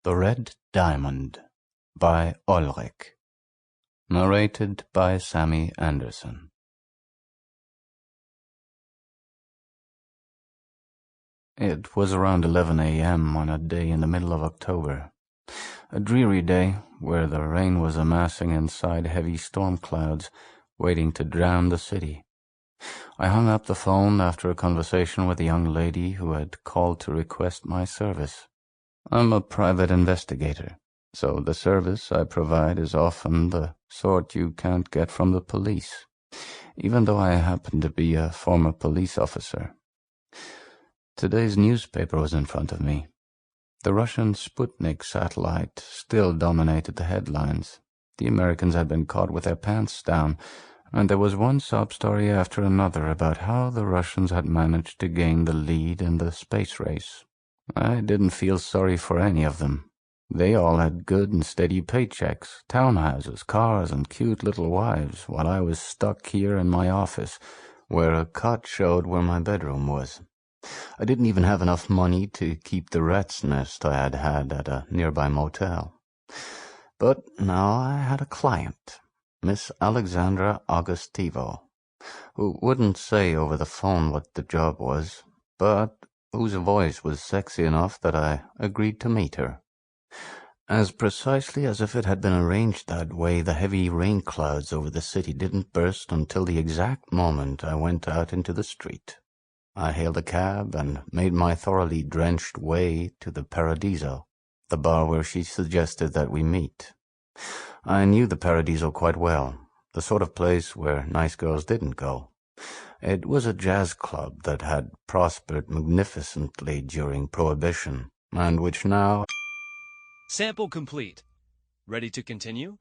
The Red Diamond by Olrik. Narrated by Samy Andersen. It was around 11 a.m. on a day in the middle of October. A dreary day where the rain was amassing inside heavy storm clouds, waiting to drown the city. I hung up the phone after a conversation with a young lady who had called to request my service. I'm a private investigator, so the service I provide is often the sort you can't get from the police, even though I happen to be a former police officer. Today's newspaper was in front of me. The Russian Sputnik satellite still dominated the headlines. The Americans had been caught with their pants down, and there was one sob story after another about how the Russians had managed to gain the lead in the space race. I didn't feel sorry for any of them. They all had good and steady paychecks, townhouses, cars, and cute little wives, while I was stuck here in my office, where a cot showed where my bedroom was. I didn't even have enough money to keep the rat's nest I had had at a nearby motel. But now I had a client, Miss Alexandra Augustevo, who wouldn't say over the phone what the job was, but whose voice was sexy enough that I agreed to meet her. As precisely as if it had been arranged that way, the heavy rain clouds over the city didn't burst until the exact moment I went out into the street. I hailed a cab and made my thoroughly drenched way to the Paradiso, the bar where she suggested that we meet. I knew the Paradiso quite well, the sort of place where nice girls didn't go. It was a jazz club that had prospered magnificently during Prohibition, and which now... Sample complete. Ready to continue?